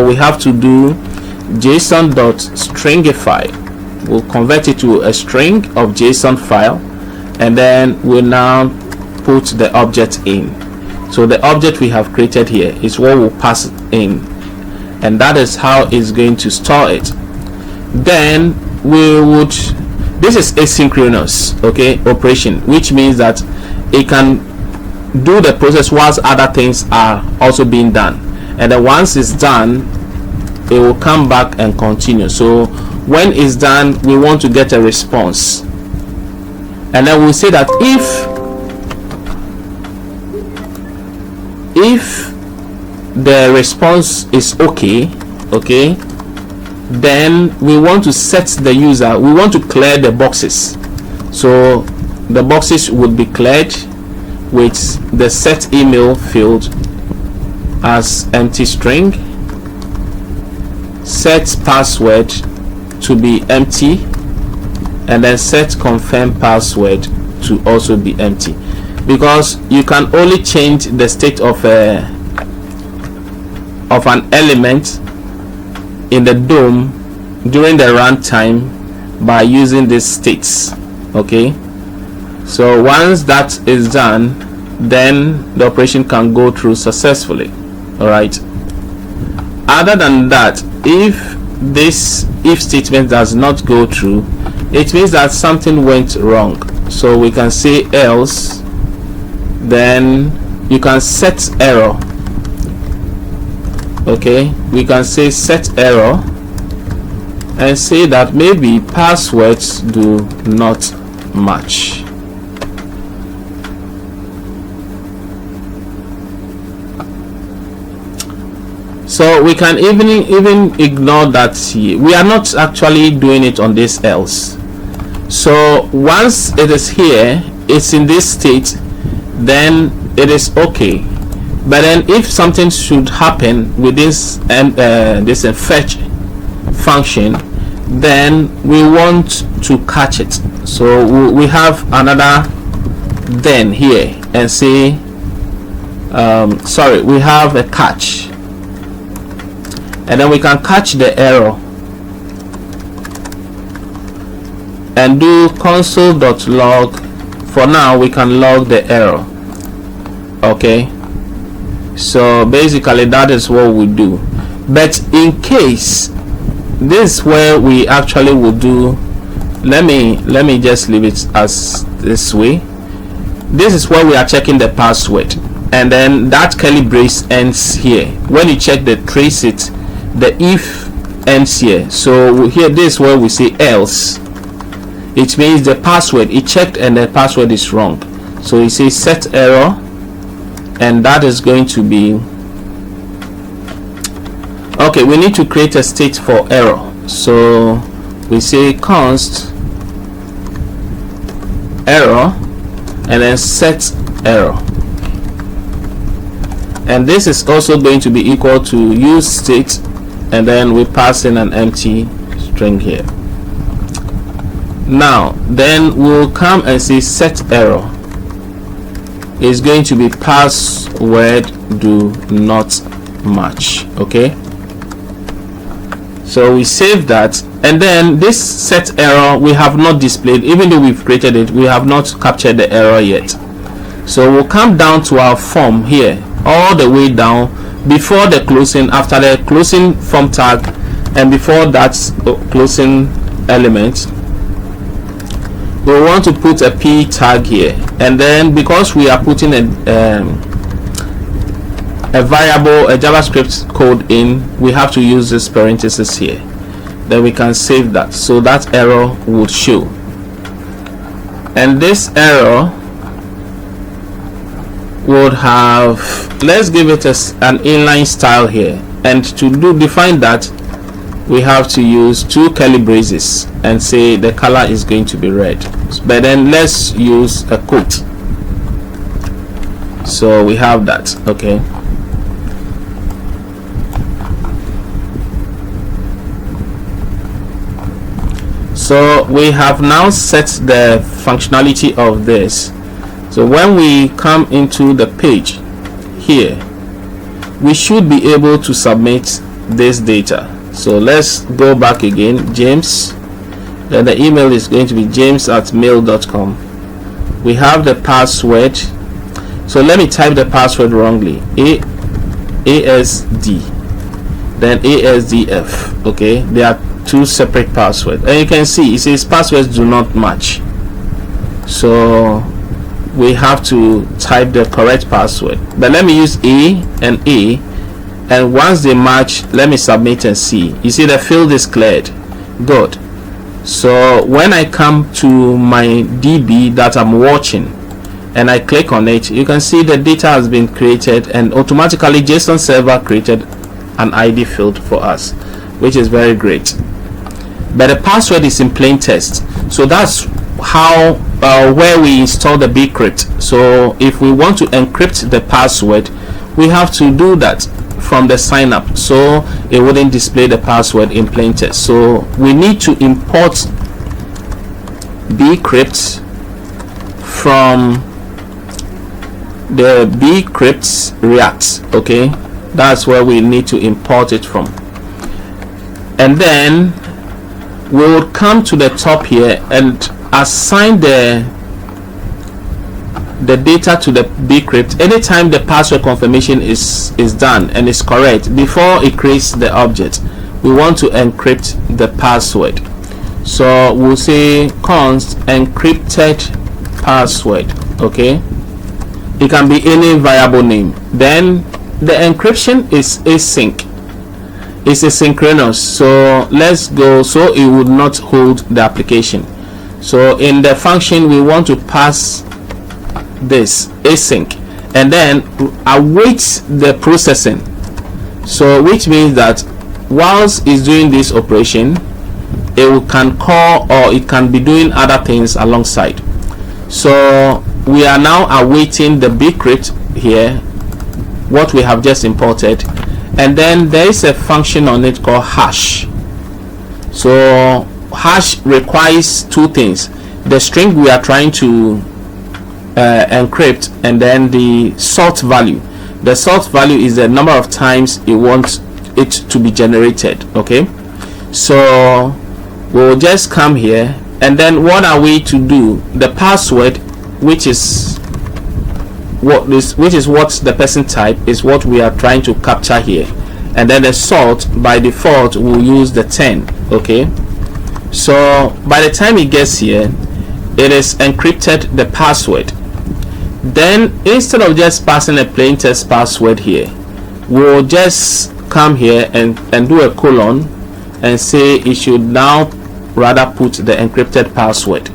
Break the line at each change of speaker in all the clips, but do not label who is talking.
we have to do json.stringify. We'll convert it to a string of JSON file, and then we'll now put the object in. So the object we have created here is what we'll pass in, and that is how it's going to store it. Then we would, this is asynchronous, okay, operation, which means that it can do the process whilst other things are also being done, and then once it's done, it will come back and continue. So when it's done, we want to get a response, and then we'll say that if the response is okay, then we want to set the user, we want to clear the boxes. So the boxes would be cleared with the set email field as empty string, set password to be empty, and then set confirm password to also be empty, because you can only change the state of an element in the DOM during the runtime by using these states. Okay, so once that is done, then the operation can go through successfully. All right, other than that, if this if statement does not go through, it means that something went wrong. So we can say else, then you can set error. Okay, we can say set error and say that maybe passwords do not match. So we can even ignore that here. We are not actually doing it on this else. So once it is here, it's in this state, then it is okay. But then if something should happen with this this fetch function, then we want to catch it. So we have another then here and say sorry, we have a catch, and then we can catch the error and do console.log. For now we can log the error. Okay, so basically that is what we do. But in case this is where we actually will do, let me just leave it as this way. This is where we are checking the password, and then that curly brace ends here. When you check the trace it, the if ends here. So here, this is where we say else. It means the password, it checked and the password is wrong. So it says set error, and that is going to be okay. We need to create a state for error. So we say const error and then set error, and this is also going to be equal to useState, and then we pass in an empty string here. Now then we'll come and say set error is going to be password do not match. Okay, so we save that, and then this set error we have not displayed. Even though we've created it, we have not captured the error yet. So we'll come down to our form here, all the way down before the closing, after the closing form tag, and before that closing element, we want to put a p tag here. And then because we are putting a variable, a JavaScript code in, we have to use this parenthesis here. Then we can save that, so that error would show. And this error would have, let's give it an inline style here, and to define that, we have to use two curly braces and say the color is going to be red. But then let's use a quote. So we have that. Okay, so we have now set the functionality of this. So when we come into the page here, we should be able to submit this data. So let's go back again, James, then the email is going to be james@mail.com. we have the password. So let me type the password wrongly, ASD then ASDF. okay, there are two separate passwords, and you can see it says passwords do not match, so we have to type the correct password. But let me use A and A, and once they match, let me submit and see. You see the field is cleared. Good. So when I come to my DB that I'm watching and I click on it, you can see the data has been created, and automatically json-server created an ID field for us, which is very great. But the password is in plain text, so that's how where we install the bcrypt. So if we want to encrypt the password, we have to do that from the sign up, so it wouldn't display the password in plain text. So we need to import bcrypt from the bcrypt react. okay, that's where we need to import it from, and then we will come to the top here and assign the data to the bcrypt anytime the password confirmation is done and is correct. Before it creates the object, we want to encrypt the password, so we'll say const encrypted password. okay, it can be any variable name. Then the encryption is async, it's asynchronous, so let's go, so it would not hold the application. So in the function we want to pass this async and then await the processing, so which means that whilst it's doing this operation, it can call, or it can be doing other things alongside. So we are now awaiting the bcrypt here, what we have just imported, and then there is a function on it called hash. So hash requires two things: the string we are trying to encrypt, and then the sort value. The sort value is the number of times you want it to be generated. okay, so we'll just come here, and then what are we to do? The password, which is what the person typed, is what we are trying to capture here, and then the sort by default we'll use the 10. okay, so by the time it gets here, it is encrypted the password. Then instead of just passing a plain text password here, we'll just come here and do a colon and say it should now rather put the encrypted password.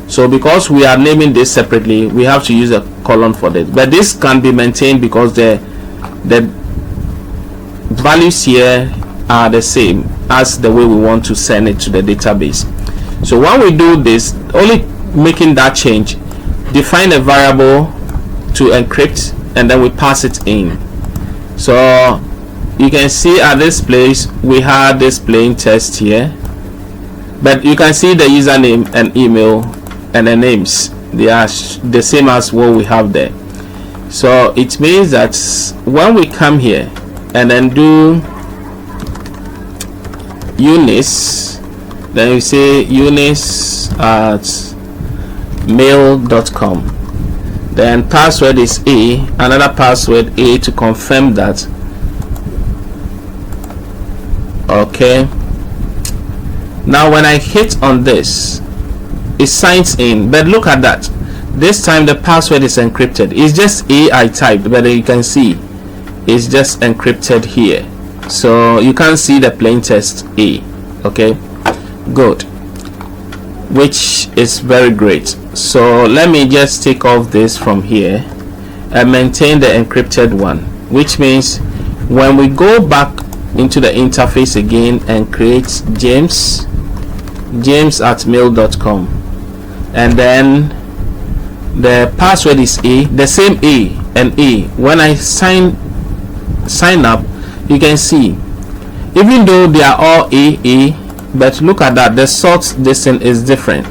So because we are naming this separately, we have to use a colon for this, but this can be maintained because the values here are the same as the way we want to send it to the database. So when we do this, only making that change, define a variable to encrypt, and then we pass it in. So you can see at this place we had this plain text here, but you can see the username and email and the names, they are the same as what we have there. So it means that when we come here and then do Eunice, then we say eunice@mail.com, then password is A, another password A to confirm that. okay, now when I hit on this, it signs in, but look at that, this time the password is encrypted. It's just A I typed, but you can see it's just encrypted here, so you can't see the plain text A. okay, good, which is very great. So let me just take off this from here and maintain the encrypted one, which means when we go back into the interface again and create james@mail.com, and then the password is A, the same A and A. When I sign up, you can see even though they are all A, but look at that, the sort distance is different.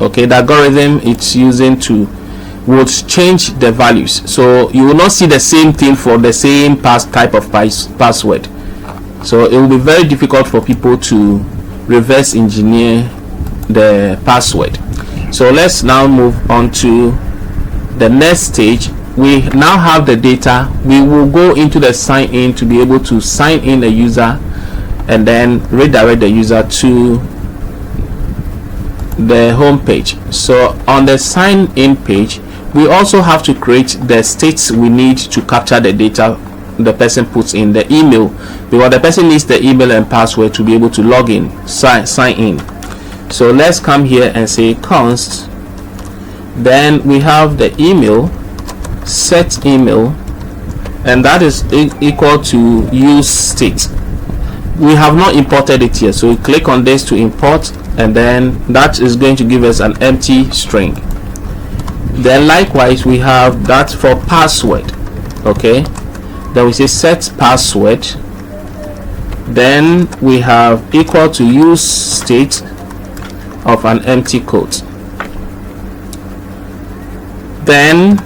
okay, the algorithm it's using to would change the values, so you will not see the same thing for the same type of password. So it will be very difficult for people to reverse engineer the password. So let's now move on to the next stage. We now have the data. We will go into the sign in to be able to sign in a user and then redirect the user to the home page. So on the sign in page, we also have to create the states we need to capture the data the person puts in the email, because the person needs the email and password to be able to log in, sign in. So let's come here and say const, then we have the email, set email, and that is equal to useState. We have not imported it yet, so we click on this to import, and then that is going to give us an empty string. Then likewise we have that for password. Okay, then we say set password, then we have equal to useState of an empty quote. Then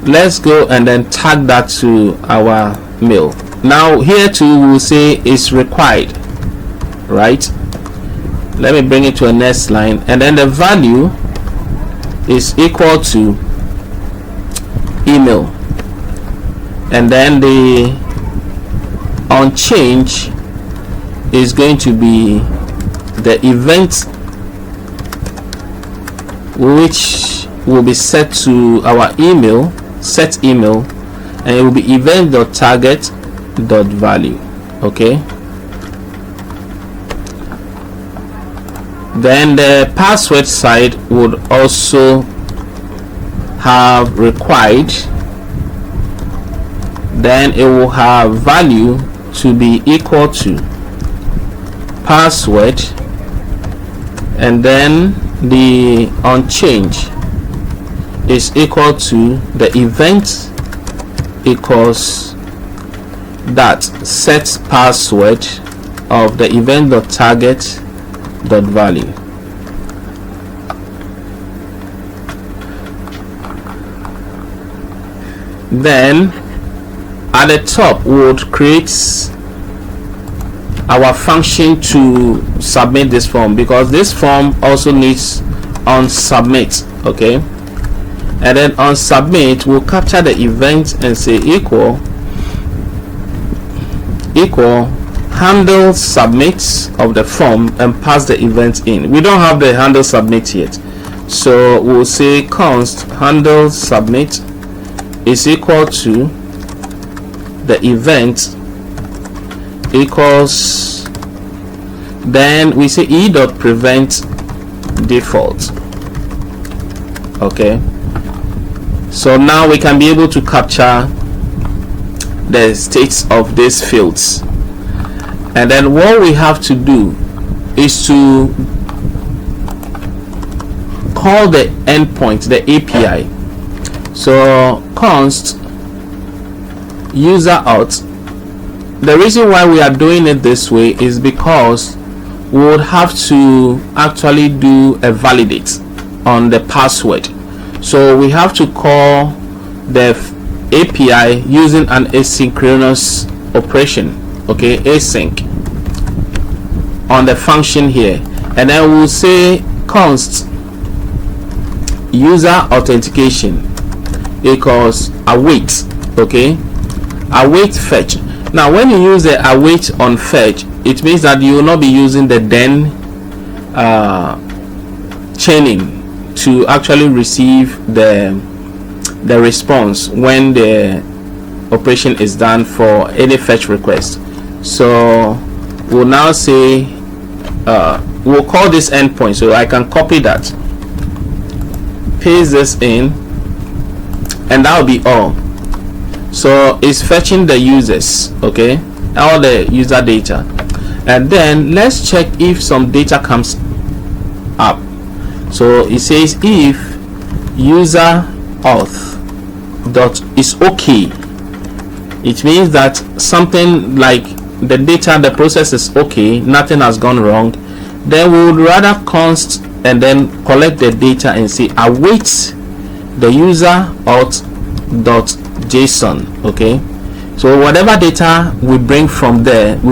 let's go and then tag that to our mail. Now here too we will say is required, right? Let me bring it to a next line, and then the value is equal to email, and then the onChange is going to be the event which will be set to our email, set email, and it will be event.target.value. okay, then the password side would also have required, then it will have value to be equal to password, and then the onChange is equal to the event equals that set password of the event.target.value. Then at the top we would create our function to submit this form, because this form also needs on submit. Okay, and then on submit we'll capture the event and say equal handle submit of the form and pass the event in. We don't have the handle submit yet, so we'll say const handle submit is equal to the event equals, then we say e.prevent default. Okay, so now we can be able to capture the states of these fields, and then what we have to do is to call the endpoint, the API. So const user out. The reason why we are doing it this way is because we would have to actually do a validate on the password. So we have to call the API using an asynchronous operation. Okay, async on the function here, and then we'll say const user authentication equals await. Okay, await fetch. Now when you use the await on fetch, it means that you will not be using the then chaining to actually receive the response when the operation is done for any fetch request. So we'll now say we'll call this endpoint, so I can copy that, paste this in, and that will be all. So it's fetching the users, okay, all the user data, and then let's check if some data comes up. So it says if user auth dot is okay, it means that something like the data, the process is okay, nothing has gone wrong. Then we would rather const and then collect the data and say await the user auth dot JSON. Okay, So whatever data we bring from there, we